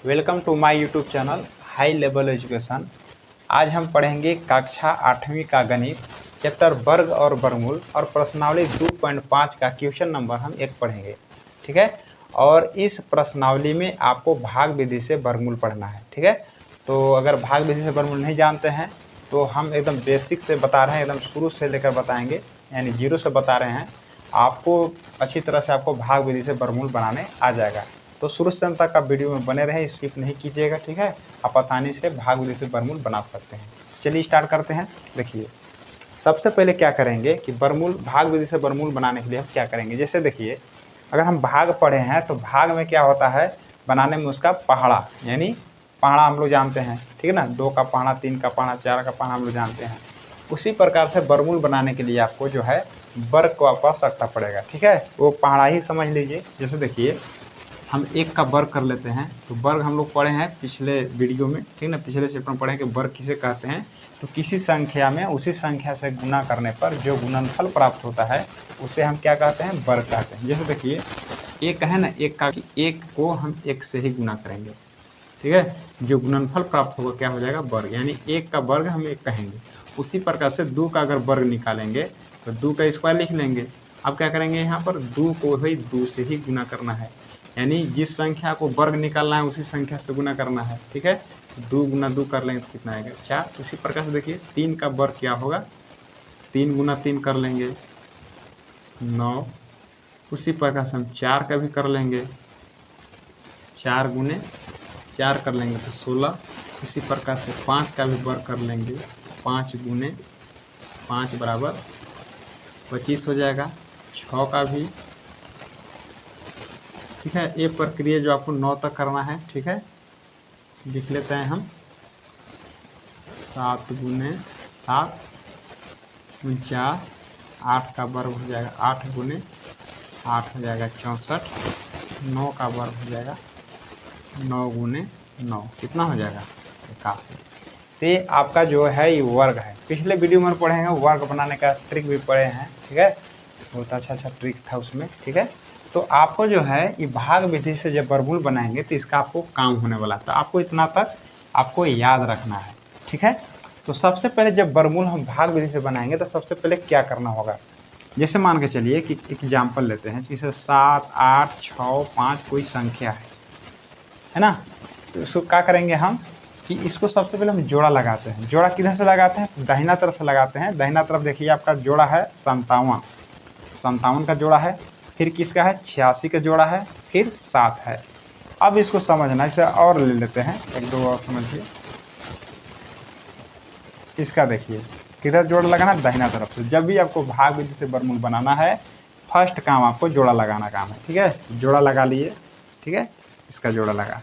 Welcome to my YouTube channel high level education. आज हम पढ़ेंगे कक्षा 8वीं का गणित चैप्टर वर्ग और वर्गमूल और प्रश्नावली 2.5 का क्वेश्चन नंबर हम 1 पढ़ेंगे। ठीक है, और इस प्रश्नावली में आपको भाग विधि से वर्गमूल पढ़ना है। ठीक है, तो अगर भाग विधि से वर्गमूल नहीं जानते हैं तो हम एकदम बेसिक से बता रहे हैं, एकदम शुरू से लेकर बताएंगे, यानी जीरो से बता रहे हैं। आपको अच्छी तरह से आपको भाग विधि से वर्गमूल बनाने आ जाएगा। तो शुरू से अंत तक आप वीडियो में बने रहें, स्किप नहीं कीजिएगा। ठीक है, आप आसानी से भाग विधि से वर्गमूल बना सकते हैं। चलिए स्टार्ट करते हैं। देखिए, सबसे पहले क्या करेंगे कि वर्गमूल भाग विधि से वर्गमूल बनाने के लिए हम क्या करेंगे। जैसे देखिए, अगर हम भाग पढ़े हैं तो भाग में क्या होता है बनाने में, उसका पहाड़ा, यानी पहाड़ा हम लोग जानते हैं। ठीक है ना, 2 का पहाड़ा, 3 का पहाड़ा, 4 का पहाड़ा हम लोग जानते हैं। उसी प्रकार से वर्गमूल बनाने के लिए आपको जो है वर्ग को आपको आवश्यकता पड़ेगा। ठीक है, वो पहाड़ा ही समझ लीजिए। जैसे देखिए, हम 1 का वर्ग कर लेते हैं। तो वर्ग हम लोग पढ़े हैं पिछले वीडियो में, ठीक ना, पिछले चैप्टर में पढ़े कि वर्ग किसे कहते हैं। तो किसी संख्या में उसी संख्या से गुना करने पर जो गुणनफल प्राप्त होता है उसे हम क्या कहते हैं, वर्ग कहते हैं। जैसे देखिए, एक है ना, एक को हम 1 से ही गुना करेंगे। ठीक है, जो गुणनफल प्राप्त होगा क्या हो जाएगा, वर्ग, यानी 1 का वर्ग हम 1 कहेंगे। उसी प्रकार से 2 का अगर वर्ग निकालेंगे तो 2 का स्क्वायर लिख लेंगे। अब क्या करेंगे, यहाँ पर 2 को ही 2 से ही गुना करना है, यानी जिस संख्या को वर्ग निकालना है उसी संख्या से गुना करना है। ठीक है, 2 गुना 2 कर लेंगे तो कितना आएगा, 4। उसी प्रकार से देखिए 3 का वर्ग क्या होगा, 3 गुना 3 कर लेंगे, 9। उसी प्रकार से हम 4 का भी कर लेंगे, 4 गुने 4 कर लेंगे तो 16। इसी प्रकार से 5 का भी वर्ग कर लेंगे, 5 गुने 5 बराबर 25 हो जाएगा। 6 का भी, ठीक है। ये प्रक्रिया जो आपको 9 तक करना है, ठीक है, लिख लेते हैं हम। 7 गुने 7 49, 8 का वर्ग हो जाएगा, 8 गुने 8 हो जाएगा 64। 9 का वर्ग हो जाएगा 9 गुने 9, कितना हो जाएगा, 81। तो ये आपका जो है ये वर्ग है। पिछले वीडियो में पढ़े हैं वर्ग बनाने का ट्रिक भी पढ़े हैं। ठीक है, बहुत अच्छा ट्रिक था उसमें। ठीक है, तो आपको जो है ये भाग विधि से जब वर्गमूल बनाएंगे तो इसका आपको काम होने वाला है। तो आपको इतना तक आपको याद रखना है। ठीक है, तो सबसे पहले जब वर्गमूल हम भाग विधि से बनाएंगे तो सबसे पहले क्या करना होगा। जैसे मान के चलिए कि एग्जाम्पल लेते हैं, जैसे 7 8 6 5 कोई संख्या है ना। तो इसको क्या करेंगे हम कि इसको सबसे पहले हम जोड़ा लगाते हैं। जोड़ा किधर से लगाते हैं, दाहिना तरफ से लगाते हैं। दाहिना तरफ देखिए आपका जोड़ा है 57 का जोड़ा है, फिर किसका है 86 का जोड़ा है, फिर 7 है। अब इसको समझना, इसे और ले लेते हैं, 1 2 और समझिए। इसका देखिए किधर जोड़ा लगाना, दाहिना तरफ से। जब भी आपको भाग विधि से वर्गमूल बनाना है, फर्स्ट काम आपको जोड़ा लगाना काम है। ठीक है, जोड़ा लगा लिए। ठीक है, इसका जोड़ा लगा।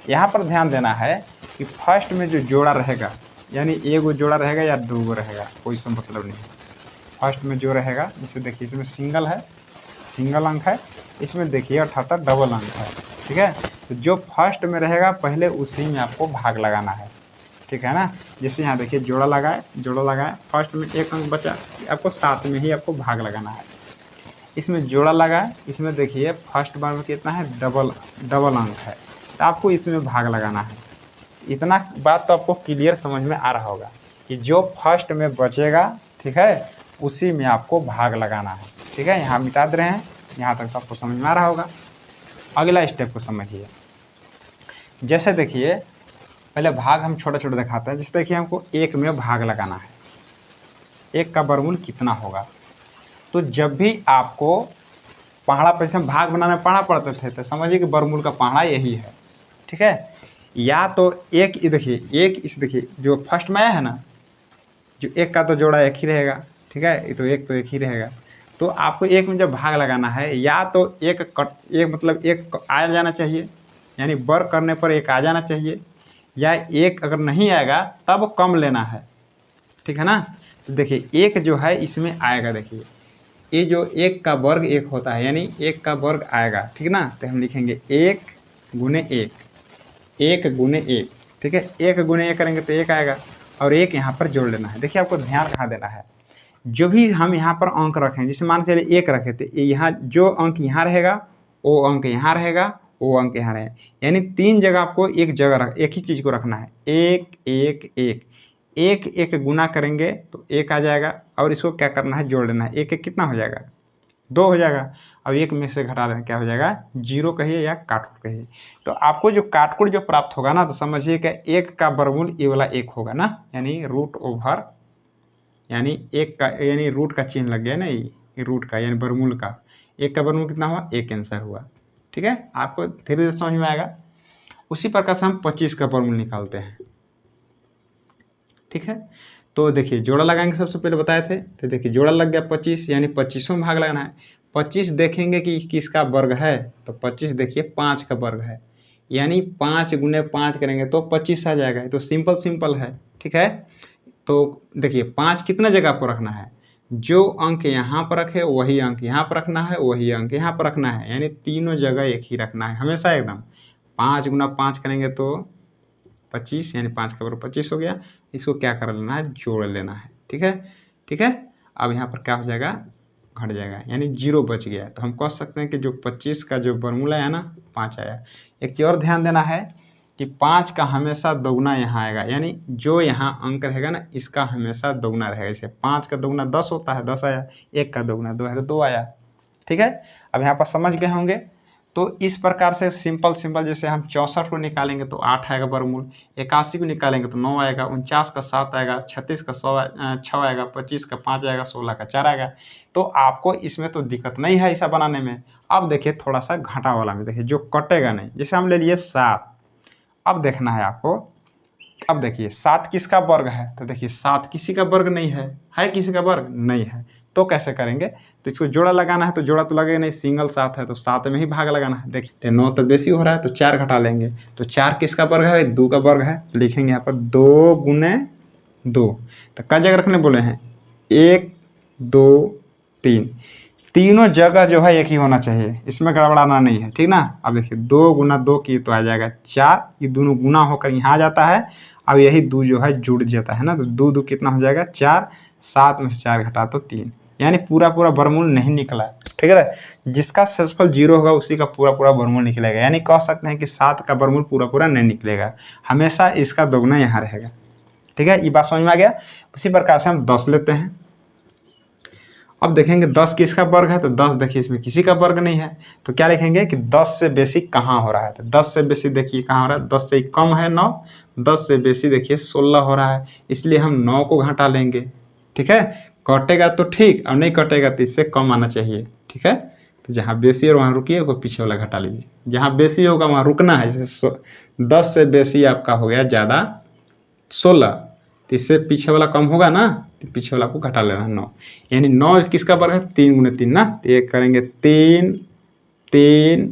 यहाँ पर ध्यान देना है कि फर्स्ट में जो जोड़ा रहेगा, यानी 1 जोड़ा रहेगा या 2 रहेगा, कोई से मतलब नहीं है। फर्स्ट में जो रहेगा, जैसे देखिए इसमें सिंगल है, सिंगल अंक है, इसमें देखिए 78 डबल अंक है। ठीक है, तो जो फर्स्ट में रहेगा पहले उसी में आपको भाग लगाना है। ठीक है ना, जैसे यहाँ देखिए जोड़ा लगाए, फर्स्ट में 1 अंक बचा, आपको 7 में ही आपको भाग लगाना है। इसमें जोड़ा लगाए, इसमें देखिए फर्स्ट बार में कितना है, डबल अंक है, तो आपको इसमें भाग लगाना है। इतना बात तो आपको क्लियर समझ में आ रहा होगा कि जो फर्स्ट में बचेगा, ठीक है, उसी में आपको भाग लगाना है। ठीक है, यहाँ मिटा दे रहे हैं, यहाँ तक तो आपको समझ में आ रहा होगा। अगला स्टेप को समझिए। जैसे देखिए पहले भाग हम छोटा छोटा दिखाते हैं। जैसे देखिए हमको 1 में भाग लगाना है, 1 का वर्गमूल कितना होगा। तो जब भी आपको पहाड़ा पर हम भाग बनाने पढ़ा पड़ते थे तो समझिए कि वर्गमूल का पहाड़ा यही है। ठीक है, या तो एक देखिए, एक इस देखिए जो फर्स्ट में आया है ना, जो 1 का तो जोड़ा 1 ही रहेगा। ठीक है, ये तो 1 ही रहेगा। तो आपको 1 में जब भाग लगाना है, या तो एक मतलब 1 आ जाना चाहिए, यानी वर्ग करने पर 1 आ जाना चाहिए, या 1 अगर नहीं आएगा तब कम लेना है। ठीक है ना, तो देखिए 1 जो है इसमें आएगा। देखिए ये जो 1 का वर्ग 1 होता है, यानी 1 का वर्ग आएगा। ठीक ना, तो हम लिखेंगे 1 गुने 1, 1 गुने 1। ठीक है, 1 गुने 1 करेंगे तो 1 आएगा, और 1 यहाँ पर जोड़ लेना है। देखिए आपको ध्यान कहाँ देना है, जो भी हम यहाँ पर अंक रखें, जैसे मान के चलिए 1 रखे थे, यहाँ जो अंक यहाँ रहेगा वो अंक यहाँ रहेगा, वो अंक यहाँ रहे। यानी 3 जगह आपको एक ही चीज़ को रखना है। 1 1 1 1 1 गुना करेंगे तो 1 आ जाएगा और इसको क्या करना है, जोड़ लेना है। 1 1 कितना हो जाएगा, 2 हो जाएगा। अब 1 में से घटा लेना, क्या हो जाएगा, 0 कहिए या काटकुट कहिए। तो आपको जो काटकुट जो प्राप्त होगा ना, तो समझिए कि 1 का वर्गमूल ये वाला 1 होगा ना, यानी रूट ओवर, यानी 1 का यानी रूट का चिन्ह लग गया ना, ये रूट का यानी वर्गमूल का। 1 का वर्गमूल कितना हुआ, 1 आंसर हुआ। ठीक है, आपको धीरे धीरे समझ में आएगा। उसी प्रकार से हम 25 का वर्गमूल निकालते हैं। ठीक है, तो देखिए जोड़ा लगाएंगे, सबसे पहले बताए थे। तो देखिए जोड़ा लग गया 25, यानी 25 में भाग लगाना है। 25 देखेंगे कि किसका वर्ग है, तो 25 देखिए 5 का वर्ग है, यानी 5 गुने 5 करेंगे तो 25 आ जाएगा। तो सिंपल है। ठीक है, तो देखिए 5 कितना जगह पर रखना है, जो अंक यहाँ पर रखे वही अंक यहाँ पर रखना है, वही अंक यहाँ पर रखना है, यानी तीनों जगह एक ही रखना है हमेशा एकदम। 5 गुना 5 करेंगे तो 25, यानी 5 का वर्ग 25 हो गया। इसको क्या कर लेना है, जोड़ लेना है। ठीक है, ठीक है। अब यहाँ पर क्या हो जाएगा, घट जाएगा, यानी 0 बच गया। तो हम कह सकते हैं कि जो 25 का जो वर्गमूल आया ना, 5 आया। एक चीज़ और ध्यान देना है कि 5 का हमेशा दोगुना यहाँ आएगा, यानी जो यहाँ अंक रहेगा ना, इसका हमेशा दोगुना रहेगा। जैसे 5 का दोगुना 10 होता है, 10 आया। 1 का दोगुना 2 है तो 2 आया। ठीक है, अब यहाँ पर समझ गए होंगे। तो इस प्रकार से सिंपल जैसे हम 64 को निकालेंगे तो 8 आएगा वर्गमूल, 81 को निकालेंगे तो 9 आएगा, 49 का 7 आएगा, 36 का 6 आएगा, 25 का 5 आएगा, 16 का 4 आएगा। तो आपको इसमें तो दिक्कत नहीं है ऐसा बनाने में। अब देखिए थोड़ा सा घाटा वाला में देखिए जो कटेगा नहीं, जैसे हम ले लिए 7। अब देखना है आपको, अब देखिए 7 किसका वर्ग है, तो देखिए 7 किसी का वर्ग नहीं है किसी का वर्ग नहीं है। तो कैसे करेंगे, तो इसको जोड़ा लगाना है, तो जोड़ा तो लगेगा नहीं, सिंगल 7 है तो 7 में ही भाग लगाना है। देखिए 9 तो बेसी हो रहा है तो 4 घटा लेंगे, तो 4 किसका वर्ग है, 2 का वर्ग है। लिखेंगे यहाँ पर 2 गुने 2। तो कई जगह रखने बोले हैं, 1 2 3, तीनों जगह जो है एक ही होना चाहिए, इसमें गड़बड़ाना नहीं है। ठीक ना, अब देखिए 2 गुना 2 की तो आ जाएगा 4, ये दोनों गुना होकर यहाँ आ जाता है। अब यही 2 जो है जुड़ जाता है ना, तो 2 2 कितना हो जाएगा 4, 7 में से 4 घटा तो 3, यानी पूरा वर्गमूल नहीं निकला। ठीक है, जिसका शेषफल 0 होगा उसी का पूरा वर्गमूल निकलेगा। यानी कह सकते हैं कि 7 का वर्गमूल पूरा नहीं निकलेगा, हमेशा इसका दोगुना यहाँ रहेगा। ठीक है, ये बात समझ में आ गया। उसी प्रकार से हम 10 लेते हैं। अब देखेंगे 10 किसका वर्ग है, तो 10 देखिए इसमें किसी का वर्ग नहीं है, तो क्या लिखेंगे कि 10 से बेसी कहाँ हो रहा है। तो 10 से बेसी देखिए कहाँ हो रहा है, 10 से कम है 9, 10 से बेसी देखिए 16 हो रहा है, इसलिए हम 9 को घटा लेंगे। ठीक है, कटेगा तो ठीक, और नहीं कटेगा तो इससे कम आना चाहिए। ठीक है, तो जहाँ बेसी और वहाँ रुकिए, वो पीछे वाला घटा लीजिए। जहाँ बेसी होगा वहाँ रुकना है। जैसे 10 से बेसी आपका हो गया ज़्यादा 16, तो इससे पीछे वाला कम होगा ना, तो पीछे वाला को घटा लेना 9, यानी 9 किसका वर्ग है, 3 गुने 3 ना, तो एक करेंगे 3 3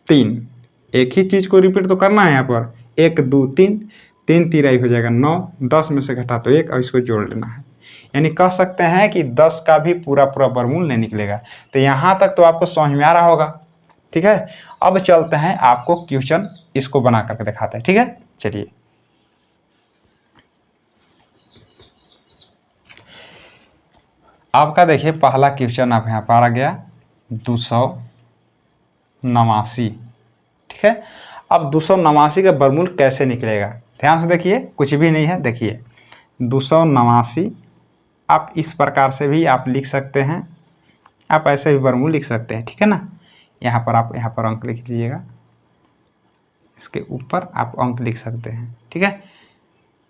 3। एक ही चीज़ को रिपीट तो करना है यहाँ पर, 1 2 3, 3 तिराई हो जाएगा 9, 10 में से घटा तो 1 और इसको जोड़ लेना है। यानी कह सकते हैं कि 10 का भी पूरा वर्गमूल नहीं निकलेगा। तो यहाँ तक तो आपको समझ में आ रहा होगा। ठीक है, अब चलते हैं आपको क्वेश्चन इसको बना करके दिखाते हैं। ठीक है, चलिए। आपका देखिए पहला क्वेश्चन आप यहाँ पर आ गया 289। ठीक है, अब 289 का वर्गमूल कैसे निकलेगा, ध्यान से देखिए, कुछ भी नहीं है। देखिए 289 आप इस प्रकार से भी आप लिख सकते हैं, आप ऐसे भी वर्गमूल लिख सकते हैं। ठीक है ना, यहाँ पर आप यहाँ पर अंक लिख लीजिएगा, इसके ऊपर आप अंक लिख सकते हैं। ठीक है,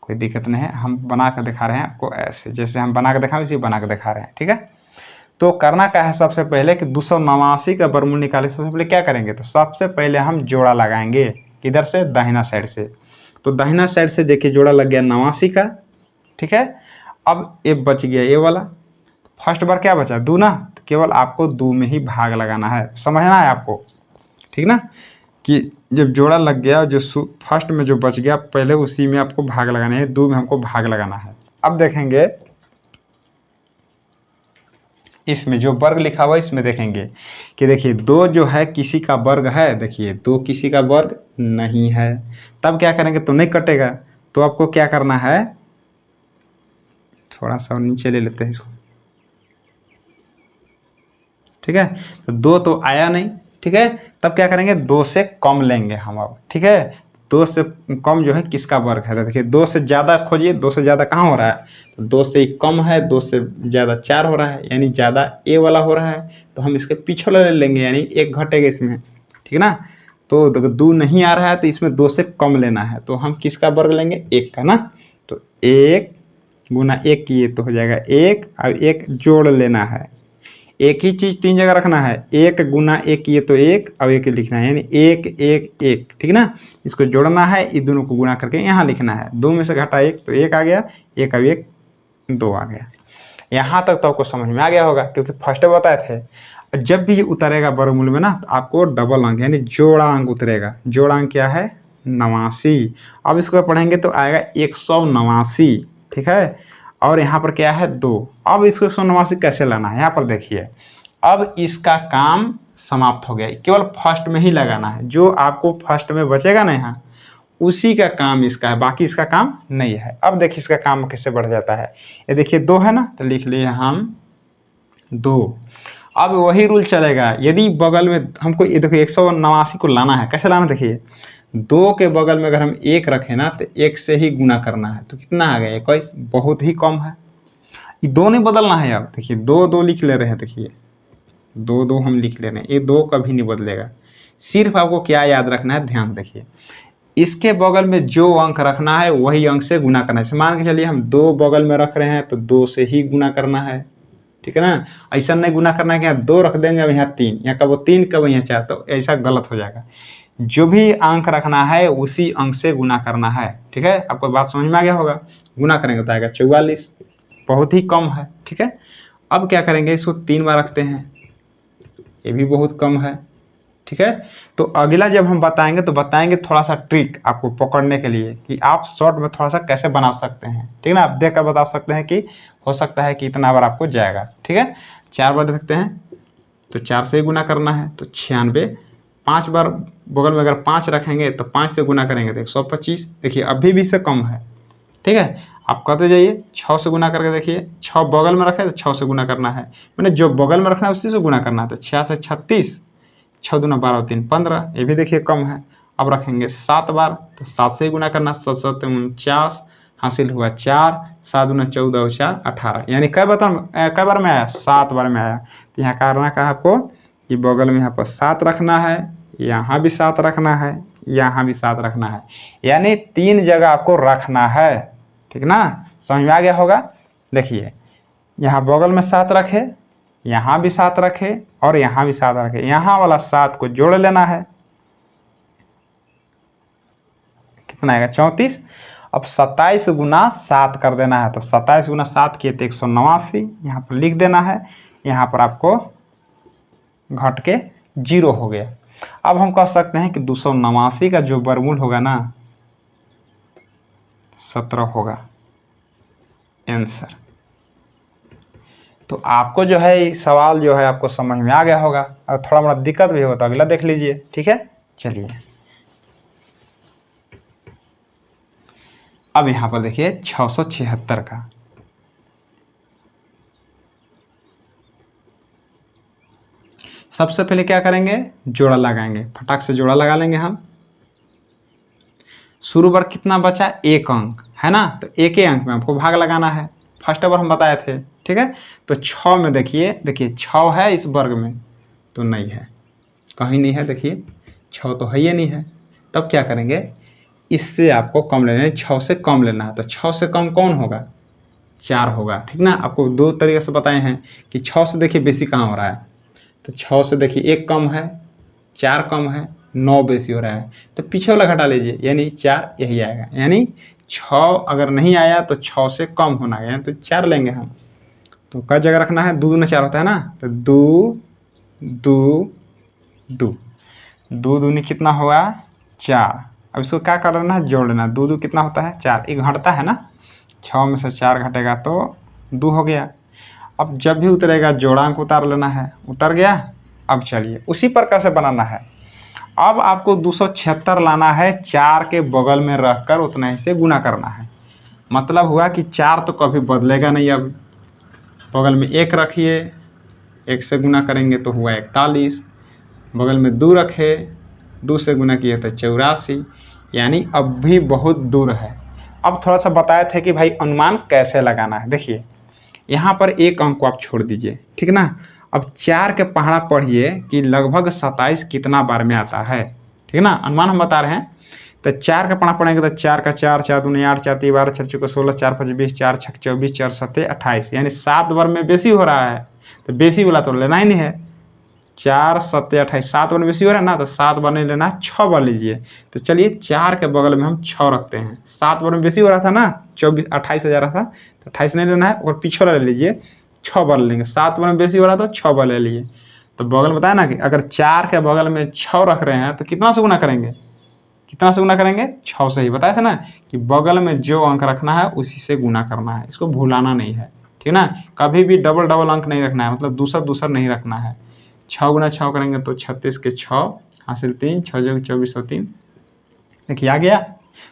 कोई दिक्कत नहीं है। हम बना कर दिखा रहे हैं आपको, ऐसे जैसे हम बना कर दिखा उसी बना कर दिखा रहे हैं। ठीक है, तो करना क्या है, सबसे पहले कि 289 का वर्गमूल निकाले। सबसे पहले क्या करेंगे, तो सबसे पहले हम जोड़ा लगाएंगे, किधर से, दाहिना साइड से। तो दाहिना साइड से देखिए जोड़ा लग गया 89 का। ठीक है, अब ये बच गया ये वाला, फर्स्ट बार क्या बचा, 2 ना, तो केवल आपको 2 में ही भाग लगाना है, समझना है आपको। ठीक ना, कि जब जोड़ा लग गया, जो फर्स्ट में जो बच गया पहले उसी में आपको भाग लगाना है, 2 में हमको भाग लगाना है। अब देखेंगे इसमें जो वर्ग लिखा हुआ है, इसमें देखेंगे कि देखिए 2 जो है किसी का वर्ग है, देखिए 2 किसी का वर्ग नहीं है। तब क्या करेंगे, तो नहीं कटेगा, तो आपको क्या करना है, थोड़ा सा नीचे ले लेते हैं इसको। ठीक है, तो 2 तो आया नहीं। ठीक है, तब क्या करेंगे, 2 से कम लेंगे हम अब, ठीक है। 2 से कम जो है किसका वर्ग है, तो देखिए 2 से ज़्यादा खोजिए, 2 से ज़्यादा कहाँ हो रहा है, तो 2 से ही कम है, 2 से ज़्यादा 4 हो रहा है, यानी ज़्यादा ए वाला हो रहा है, तो हम इसके पीछे ले लेंगे, यानी 1 घटेगा इसमें, ठीक ना। तो 2 नहीं आ रहा है तो इसमें 2 से कम लेना है, तो हम किसका वर्ग लेंगे, 1 का ना। तो 1 गुना 1 किए तो हो जाएगा 1, अब 1 जोड़ लेना है, एक ही चीज़ 3 जगह रखना है, 1 गुना 1 किए तो 1, अब 1 लिखना है, यानी 1 1 1, ठीक ना। इसको जोड़ना है, इस दोनों को गुना करके यहाँ लिखना है, 2 में से घटा 1 तो 1 आ गया, 1 अब 1 2 आ गया। यहाँ तक तो आपको समझ में आ गया होगा, क्योंकि फर्स्ट बताए थे। जब भी उतरेगा वर्गमूल में ना, तो आपको डबल अंक यानी जोड़ा अंक उतरेगा। जोड़ा अंक क्या है, 89। अब इसको पढ़ेंगे तो आएगा 189, ठीक है। और यहाँ पर क्या है 2। अब इसको 189 कैसे लाना है, यहाँ पर देखिए, अब इसका काम समाप्त हो गया, केवल फर्स्ट में ही लगाना है, जो आपको फर्स्ट में बचेगा ना यहाँ, उसी का काम इसका है, बाकी इसका काम नहीं है। अब देखिए इसका काम कैसे बढ़ जाता है, ये देखिए 2 है ना, तो लिख लिए हम 2। अब वही रूल चलेगा, यदि बगल में हमको ये देखिए 189 को लाना है, कैसे लाना, देखिए 2 के बगल में अगर हम 1 रखें ना, तो 1 से ही गुना करना है, तो कितना आ गया 21, बहुत ही कम है। ये 2 नहीं बदलना है, अब देखिए 2 2 लिख ले रहे हैं, देखिए 2 2 हम लिख ले रहे हैं, ये 2 कभी नहीं बदलेगा। सिर्फ आपको क्या याद रखना है, ध्यान देखिए, इसके बगल में जो अंक रखना है वही अंक से गुना करना है। मान के चलिए हम 2 बगल में रख रहे हैं तो 2 से ही गुना करना है, ठीक है ना। ऐसा नहीं गुना करना है कि यहाँ 2 रख देंगे, अब यहाँ 3, यहाँ कब 3 कब यहाँ 4, तो ऐसा गलत हो जाएगा। जो भी अंक रखना है उसी अंक से गुना करना है, ठीक है। आपको बात समझ में आ गया होगा। गुना करेंगे तो आएगा 44, बहुत ही कम है, ठीक है। अब क्या करेंगे, इसको 3 बार रखते हैं, ये भी बहुत कम है, ठीक है। तो अगला जब हम बताएंगे तो बताएंगे थोड़ा सा ट्रिक आपको पकड़ने के लिए, कि आप शॉर्ट में थोड़ा सा कैसे बना सकते हैं, ठीक है ना। आप देख कर बता सकते हैं कि हो सकता है कि इतना बार आपको जाएगा, ठीक है। 4 बार देखते हैं, तो 4 से ही गुना करना है, तो 96। 5 बार बगल में अगर 5 रखेंगे तो 5 से गुना करेंगे तो 125, देखिए अभी भी से कम है, ठीक है। आप करते जाइए, 6 से गुना करके देखिए, 6 बगल में रखे तो 6 से गुना करना है, मैंने जो बगल में रखना है उसी से गुना करना है, तो 6 से 36, 6 दूना 12 3 15, ये भी देखिए कम है। अब रखेंगे 7 बार, तो 7 से ही गुना करना, 7 7 49, हासिल हुआ 4, 7 दूना 14 और 4 18, यानी कई बार में आया, 7 बार में आया। तो यहाँ करना का आपको कि बगल में यहाँ पर 7 रखना है, यहाँ भी 7 रखना है, यहाँ भी 7 रखना है, यानी 3 जगह आपको रखना है, ठीक ना। समझ में आ गया होगा। देखिए यहाँ बगल में 7 रखे, यहाँ भी 7 रखे और यहाँ भी 7 रखे, यहाँ वाला 7 को जोड़ लेना है, कितना आएगा 34। अब 27 गुना 7 कर देना है, तो 27 गुना 7 किए तो 189, यहाँ पर लिख देना है, यहाँ पर आपको घट के 0 हो गया। अब हम कह सकते हैं कि 289 का जो वर्गमूल होगा ना 17 होगा आंसर। तो आपको जो है सवाल जो है आपको समझ में आ गया होगा, और थोड़ा मोड़ा दिक्कत भी होता है अगला देख लीजिए, ठीक है। चलिए अब यहाँ पर देखिए 676 का, सबसे पहले क्या करेंगे, जोड़ा लगाएंगे, फटाक से जोड़ा लगा लेंगे हम। शुरू बार कितना बचा, 1 अंक है ना, तो एक ही अंक में आपको भाग लगाना है, फर्स्ट बार हम बताए थे, ठीक है। तो 6 में देखिए 6 है इस वर्ग में, तो नहीं है, कहीं नहीं है, देखिए 6 तो है ही नहीं है। तब क्या करेंगे, इससे आपको कम लेना है, 6 से कम लेना है, तो 6 से कम कौन होगा, 4 होगा, ठीक ना। आपको 2 तरीके से बताए हैं कि 6 से देखिए बेसी कहाँ हो रहा है, तो 6 से देखिए 1 कम है, 4 कम है, 9 बेसी हो रहा है, तो पीछे वाला घटा लीजिए, यानी 4 यही आएगा, यानी 6 अगर नहीं आया तो 6 से कम होना है, तो 4 लेंगे हम। तो कई जगह रखना है, 2 दूना 4 होता है ना, तो 2 2 2 2 दूनी कितना हुआ 4। अब इसको क्या कर लेना है, जोड़ लेना, 2 2 कितना होता है 4, एक घटता है ना, 6 में से 4 घटेगा तो 2 हो गया। अब जब भी उतरेगा जोड़ांक उतार लेना है, उतर गया। अब चलिए उसी प्रकार से बनाना है, अब आपको 276 लाना है, 4 के बगल में रखकर उतना ही से गुना करना है। मतलब हुआ कि 4 तो कभी बदलेगा नहीं, अब बगल में 1 रखिए, 1 से गुना करेंगे तो हुआ 41, बगल में 2 रखे, 2 से गुना किए तो 84, यानी अब भी बहुत दूर है। अब थोड़ा सा बताए थे कि भाई अनुमान कैसे लगाना है। देखिए यहाँ पर एक अंक को आप छोड़ दीजिए, ठीक ना। अब 4 के पहाड़ा पढ़िए कि लगभग 27 कितना बार में आता है, ठीक है ना। अनुमान हम बता रहे हैं। तो 4 का पढ़ा पढ़ेंगे तो 4 का 4, 4 दूनी 8, 4 3 12, 4 चौके 16, 4 5 20, 4 6 24, 4 7 28, यानी 7 बार में बेसी हो रहा है। तो बेसी वाला तो लेना ही नहीं है। 4 7 28, 7 बार में बेसी हो रहा है ना, तो 7 बार नहीं लेना है, 6 बार लीजिए। तो चलिए 4 के बगल में हम 6 रखते हैं। 7 बार में बेसी हो रहा था ना, 24 28 जा रहा था, तो 28 नहीं लेना है और पीछे वाला ले लीजिए, 6 बार लेंगे। 7 बार में बेसी हो रहा था, 6 बार ले लिए। तो बगल में बताया ना कि अगर 4 के बगल में 6 रख रहे हैं तो कितना से गुना करेंगे, कितना से गुना करेंगे, 6 से ही। बताया था ना कि बगल में जो अंक रखना है उसी से गुना करना है, इसको भूलाना नहीं है, ठीक ना। कभी भी डबल डबल अंक नहीं रखना है, मतलब दूसरा दूसरा नहीं रखना है। 6 गुना 6 करेंगे तो 36 के 6 हासिल 3, 6 जो 2403। देखिए आ गया।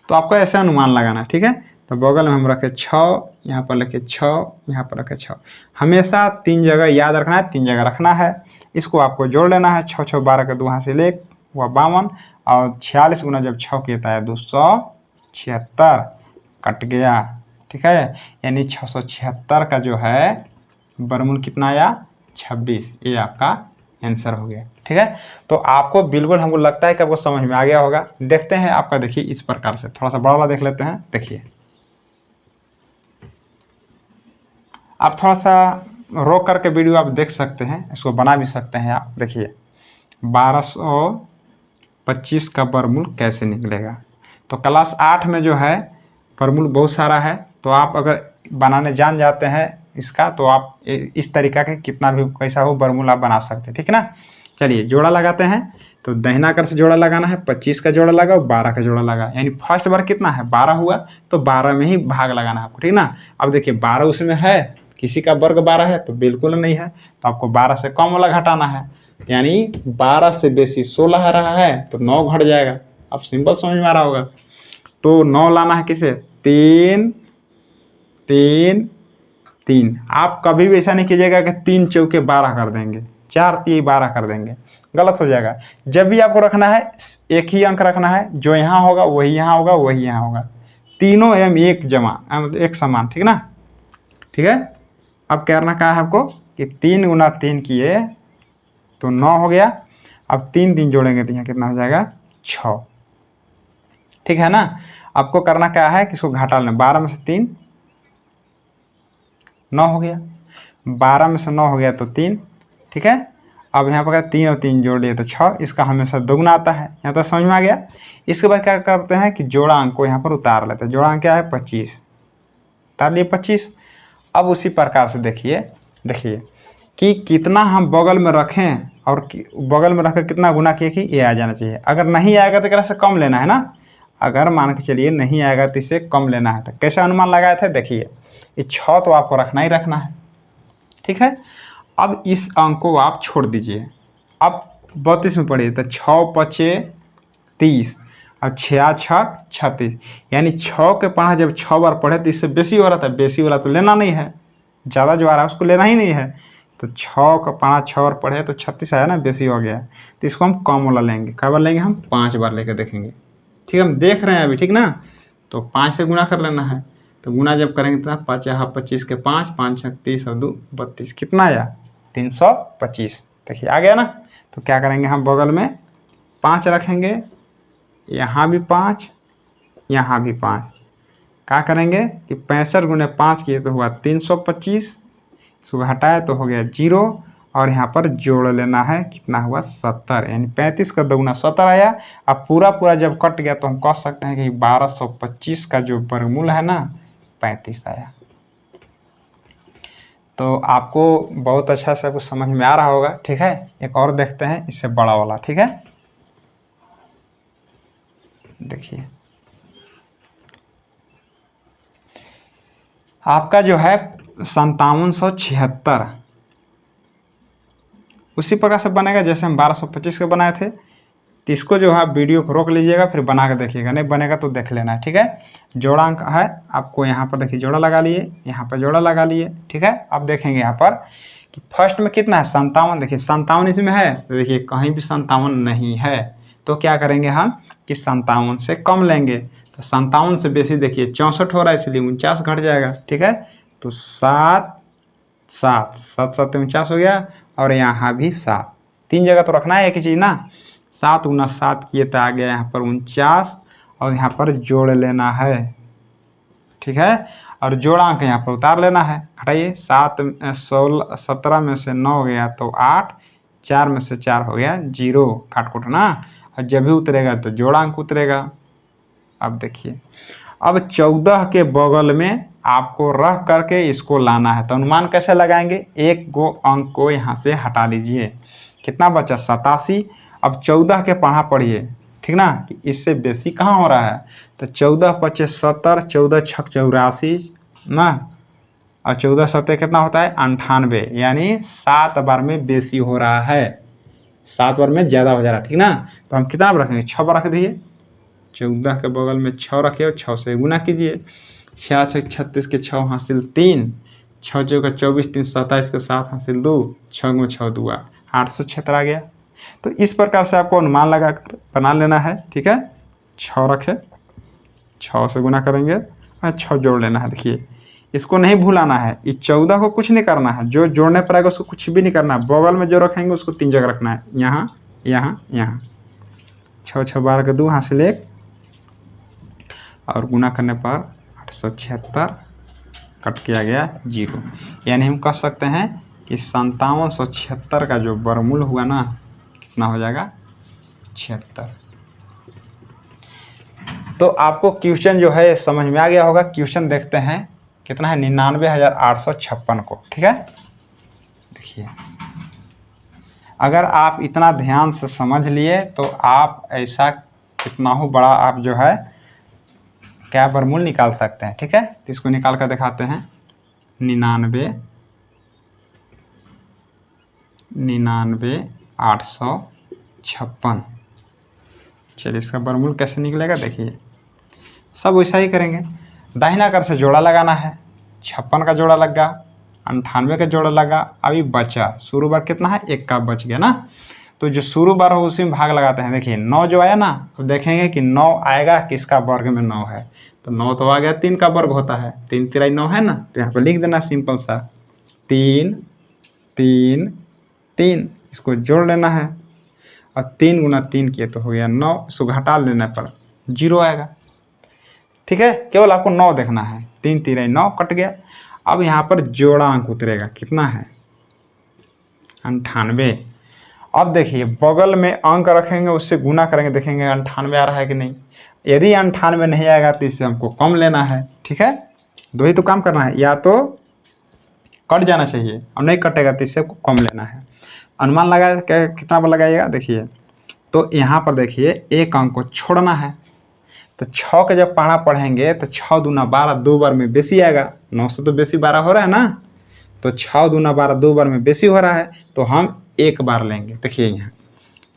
तो आपको ऐसे अनुमान लगाना, ठीक है। तो बगल में हम रखे 6, यहाँ पर रखे 6, यहाँ पर रखे 6। हमेशा 3 जगह याद रखना है, 3 जगह रखना है। इसको आपको जोड़ लेना है। 6 6 12 के 2 हासिल 1 हुआ 52, और 46 गुना जब 6 किया है 276, कट गया, ठीक है। यानी 676 का जो है वर्गमूल कितना आया, 26। ये आपका आंसर हो गया, ठीक है। तो आपको बिल्कुल हमको लगता है कि आपको समझ में आ गया होगा। देखते हैं आपका, देखिए इस प्रकार से थोड़ा सा बड़ा वाला देख लेते हैं। देखिए आप थोड़ा सा रोक करके वीडियो आप देख सकते हैं, इसको बना भी सकते हैं आप। देखिए 1225 का वर्गमूल कैसे निकलेगा। तो क्लास 8 में जो है वर्गमूल बहुत सारा है, तो आप अगर बनाने जान जाते हैं इसका, तो आप इस तरीका के कितना भी कैसा हो वर्गमूल आप बना सकते हैं, ठीक है ना। चलिए जोड़ा लगाते हैं। तो दाहिना कर से जोड़ा लगाना है, 25 का जोड़ा लगाओ, 12 का जोड़ा लगा, यानी फर्स्ट बार कितना है 12 हुआ, तो 12 में ही भाग लगाना है आपको, ठीक ना। अब देखिए 12 उसमें है, किसी का वर्ग 12 है तो बिल्कुल नहीं है, तो आपको 12 से कम वाला घटाना है, यानी 12 से बेसी 16 आ रहा है तो 9 घट जाएगा। अब सिंपल समझ में आ रहा होगा। तो 9 लाना है किसे, 3 3 3। आप कभी भी ऐसा नहीं कीजिएगा कि 3 चौके 12 कर देंगे, 4 3 12 कर देंगे, गलत हो जाएगा। जब भी आपको रखना है एक ही अंक रखना है, जो यहाँ होगा वही यहाँ होगा, वही यहाँ होगा, तीनों एम एक जमा एक समान, ठीक ना, ठीक है। अब करना क्या है आपको कि 3 गुना 3 किए तो 9 हो गया। अब 3 3 जोड़ेंगे तो यहाँ कितना हो जाएगा 6, ठीक है ना। आपको करना क्या है कि इसको घटा लेना, 12 में से 3 9 हो गया, 12 में से 9 हो गया तो 3, ठीक है। अब यहाँ पर 3 और 3 जोड़ लिए तो 6, इसका हमेशा दोगुना आता है, यहाँ तक समझ में आ गया। इसके बाद क्या करते हैं कि जोड़ा अंक को यहाँ पर उतार लेते हैं। जोड़ा अंक क्या है 25, उतार लिए 25। अब उसी प्रकार से देखिए कि कितना हम बगल में रखें और बगल में रखकर कितना गुना किए कि ये आ जाना चाहिए। अगर नहीं आएगा तो से कम लेना है ना, अगर मान के चलिए नहीं आएगा तो इसे कम लेना है। तो कैसे अनुमान लगाए थे, देखिए ये 6 तो आपको रखना ही रखना है, ठीक है। अब इस अंक को आप छोड़ दीजिए। अब 32 में पढ़िए तो 6 5 30 और 6 6 36, यानी 6 के पढ़ा जब 6 बार पढ़े तो इससे बेसी हो रहा था, बेसी वाला तो लेना नहीं है, ज़्यादा जो आ रहा है उसको लेना ही नहीं है। तो 6 का पढ़ा 6 बार पढ़े तो 36 आया ना, बेसी हो गया। तो इसको हम कम वाला लेंगे, कई बार लेंगे हम 5 बार लेकर देखेंगे, ठीक है। हम देख रहे हैं अभी, ठीक ना। तो 5 से गुना कर लेना है। तो गुना जब करेंगे तो 5 यहाँ 25 के 5 5 6 30 और 2 32, कितना आया 325। देखिए आ गया ना। तो क्या करेंगे हम बगल में 5 रखेंगे, यहाँ भी 5, यहाँ भी 5। क्या करेंगे कि 65 गुने 5 किए तो हुआ 325, इसको हटाए तो हो गया 0, और यहाँ पर जोड़ लेना है, कितना हुआ 70, यानी 35 का दोगुना 70 आया। अब पूरा जब कट गया तो हम कह सकते हैं कि 1225 का जो वर्गमूल है ना 35 आया। तो आपको बहुत अच्छा से कुछ समझ में आ रहा होगा, ठीक है। एक और देखते हैं इससे बड़ा वाला, ठीक है। देखिए आपका जो है 5776 उसी प्रकार से बनेगा जैसे हम 1225 के बनाए थे। तो इसको जो है वीडियो को रोक लीजिएगा, फिर बना के देखिएगा, नहीं बनेगा तो देख लेना है, ठीक है। जोड़ा अंक है आपको यहाँ पर देखिए, जोड़ा लगा लिए, यहाँ पर जोड़ा लगा लिए, ठीक है। अब देखेंगे यहाँ पर कि फर्स्ट में कितना है 57, देखिए 57 इसमें है, तो देखिए कहीं भी 57 नहीं है, तो क्या करेंगे हम कि 57 से कम लेंगे। तो 57 से बेसी देखिए 64 हो रहा है, इसलिए 49 घट जाएगा। ठीक है, तो 7 7 7 7 49 हो गया, और यहाँ भी 7, 3 जगह तो रखना है एक ही चीज़ ना। 7 गुना 7 किए तो आ गया यहाँ पर 49, और यहाँ पर जोड़ लेना है। ठीक है, और जोड़ांक यहाँ पर उतार लेना है। हटाइए, 7 16 17 में से 9 गया तो 8, 4 में से 4 हो गया 0, काट कूट ना, और जब भी उतरेगा तो जोड़ांक उतरेगा। अब देखिए, अब 14 के बगल में आपको रख करके इसको लाना है, तो अनुमान कैसे लगाएंगे, एक गो अंक को यहाँ से हटा लीजिए, कितना बचा 87। अब 14 के पढ़ा पढ़िए, ठीक ना, कि इससे बेसी कहाँ हो रहा है, तो 14 पचे 70, 14 छक 84 ना, और 14 सत्ते कितना होता है 98, यानी 7 बार में बेसी हो रहा है, 7 बार में ज़्यादा हो जा रहा है। ठीक ना, तो हम कितना रखेंगे 6 बार रख दिए, 14 के बगल में 6 रखे और 6 से गुना कीजिए, 6 6 36 के 6 हासिल 3, 6 चौका 24, 3 27 के 7 हासिल 2, 6 में 6 दुआ 876 आ गया। तो इस प्रकार से आपको अनुमान लगा कर बना लेना है। ठीक है, 6 रखे, 6 से गुना करेंगे और 6 जोड़ लेना है। देखिए, इसको नहीं भूलाना है, इस 14 को कुछ नहीं करना है, जो जोड़ने पर आएगा उसको कुछ भी नहीं करना है, बगल में जो रखेंगे उसको 3 जगह रखना है, यहाँ यहाँ यहाँ, 6 6 12 के 2 हासिल 1, और गुना करने पर 876 कट किया गया 0, यानी हम कह सकते हैं कि 5776 का जो वर्गमूल हुआ ना, कितना हो जाएगा 76। तो आपको क्वेश्चन जो है समझ में आ गया होगा। क्वेश्चन देखते हैं कितना है, 99,856 को। ठीक है, देखिए, अगर आप इतना ध्यान से समझ लिए तो आप ऐसा कितना हो बड़ा आप जो है क्या वर्गमूल निकाल सकते हैं। ठीक है, तो इसको निकाल कर दिखाते हैं, 99,856। चलिए, इसका वर्गमूल कैसे निकलेगा, देखिए सब वैसा ही करेंगे, दाहिना कर से जोड़ा लगाना है, 56 का जोड़ा लगा, 98 का जोड़ा लगा, अभी बचा शुरू बार कितना है 1 का बच गया ना, तो जो शुरू बार हो उसी में भाग लगाते हैं। देखिए 9 जो आया ना, अब देखेंगे कि 9 आएगा किसका वर्ग में 9 है, तो 9 तो आ गया 3 का वर्ग होता है, 3 3 9 है ना, तो यहाँ पर लिख देना सिंपल सा 3 3 3, इसको जोड़ लेना है, और 3 गुना 3 किए तो हो गया 9, इसको घटा लेने पर 0 आएगा। ठीक है, केवल आपको 9 देखना है, 3 3 9 कट गया। अब यहाँ पर जोड़ा अंक उतरेगा, कितना है 98। अब देखिए बगल में अंक रखेंगे, उससे गुना करेंगे, देखेंगे 98 आ रहा है कि नहीं। यदि 98 नहीं आएगा तो इससे हमको कम लेना है। ठीक है, दो ही तो काम करना है, या तो कट जाना चाहिए और नहीं कटेगा तो इससे कम लेना है। अनुमान लगा कितना पर लगाइएगा, देखिए तो यहाँ पर देखिए एक अंक को छोड़ना है, तो 6 के जब पढ़ा पढ़ेंगे तो 6 दूना 12 2 बार में बेसी आएगा, 9 से तो बेसी 12 हो रहा है ना, तो 6 दूना 12 2 बार में बेसी हो रहा है, तो हम 1 बार लेंगे। देखिए यहाँ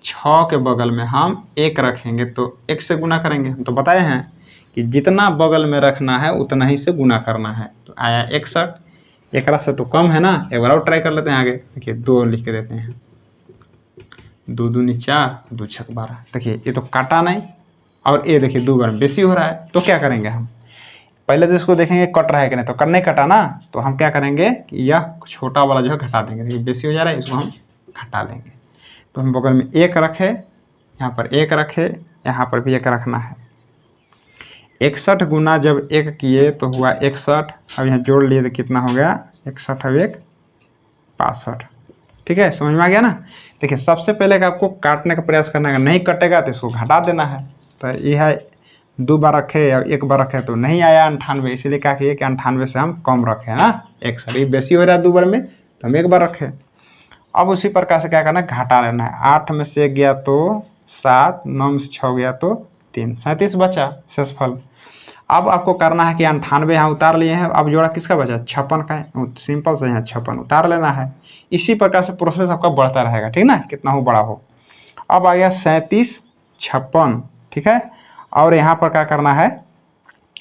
6 के बगल में हम 1 रखेंगे तो 1 से गुना करेंगे, हम तो बताए हैं कि जितना बगल में रखना है उतना ही से गुना करना है, तो आया 61, 1 से तो कम है ना, एक बार और ट्राई कर लेते हैं आगे। देखिए 2 लिख के देते हैं, 2 दूनी 4, 2 छक 12, देखिए ये तो काटा नहीं, और ये देखिए 2 बार बेसी हो रहा है, तो क्या करेंगे हम पहले तो इसको देखेंगे कट रहा है कि नहीं, तो कट नहीं कटा ना, तो हम क्या करेंगे कि यह छोटा वाला जो है घटा देंगे, देखिए बेसी हो जा रहा है, इसको हम घटा लेंगे। तो हम बगल में 1 रखे, यहाँ पर 1 रखे, यहाँ पर भी 1 रखना है। 61 गुना जब 1 किए तो हुआ 61, अब यहाँ जोड़ लिए तो कितना हो गया 61 और 1 65। ठीक है, समझ में आ गया ना। देखिए सबसे पहले आपको काटने का प्रयास करना है, नहीं कटेगा तो इसको घटा देना है। तो यह है 2 बार रखे या 1 बार रखे तो नहीं आया 98, इसीलिए क्या किए कि 98 से हम कम रखे ना, 61 बेसी हो रहा है 2 बार में तो हम 1 बार रखे। अब उसी प्रकार से क्या करना है, घटा लेना है, 8 में से 1 गया तो 7, 9 में से 6 गया तो 3, 37 बचा शेषफल। अब आपको करना है कि 98 यहाँ उतार लिए हैं, अब जोड़ा किसका बचा 56 का है, सिंपल से यहाँ 56 उतार लेना है। इसी प्रकार से प्रोसेस आपका बढ़ता रहेगा, ठीक ना, कितना हो बड़ा हो। अब आ गया 37 56, ठीक है, और यहाँ पर क्या करना है,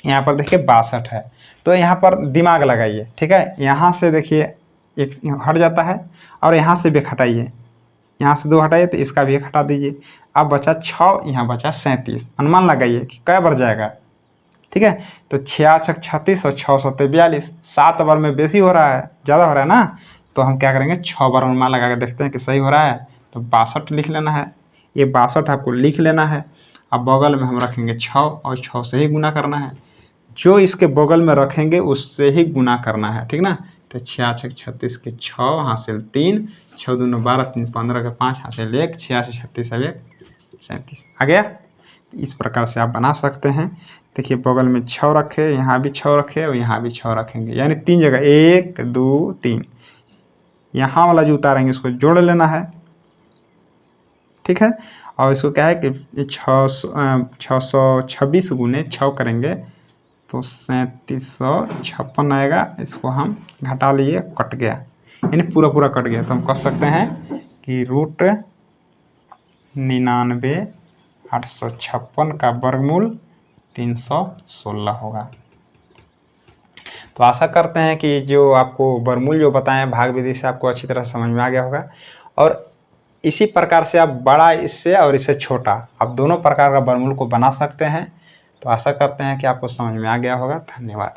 यहाँ पर देखिए 62 है, तो यहाँ पर दिमाग लगाइए। ठीक है, यहाँ से देखिए एक हट जाता है, और यहाँ से भी हटाइए, यहाँ से 2 हटाइए तो इसका भी 1 हटा दीजिए। अब बचा 6, यहाँ बचा 37। अनुमान लगाइए कि कै बार जाएगा। ठीक है, तो 6 छक 36 और 6 सत्ते 42, 7 बार में बेसी हो रहा है, ज़्यादा हो रहा है ना, तो हम क्या करेंगे 6 बार अनुमान लगा के देखते हैं कि सही हो रहा है। तो 62 लिख लेना है, ये 62 आपको लिख लेना है। अब बगल में हम रखेंगे 6 और 6 से ही गुना करना है, जो इसके बगल में रखेंगे उससे ही गुना करना है, ठीक ना। तो 6 छक 36 के 6 हासिल 3, 6 दूनी 12, 3 15 के 5 हासिल 1, 86 36 अब 1 37 आ गया। इस प्रकार से आप बना सकते हैं। देखिए बगल में 6 रखे, यहाँ भी 6 रखे और यहाँ भी 6 रखेंगे, यानी 3 जगह 1 2 3। यहाँ वाला जो उतारेंगे इसको जोड़ लेना है, ठीक है। और इसको क्या है कि 626 गुने 6 करेंगे तो 3756 आएगा। इसको हम घटा लिए, कट गया, यानी पूरा पूरा कट गया। तो हम कह सकते हैं कि √99,856 का वर्गमूल 316 होगा। तो आशा करते हैं कि जो आपको वर्गमूल जो बताएं भाग विधि से आपको अच्छी तरह समझ में आ गया होगा। और इसी प्रकार से आप बड़ा इससे और इससे छोटा आप दोनों प्रकार का वर्गमूल को बना सकते हैं। तो आशा करते हैं कि आपको समझ में आ गया होगा। धन्यवाद।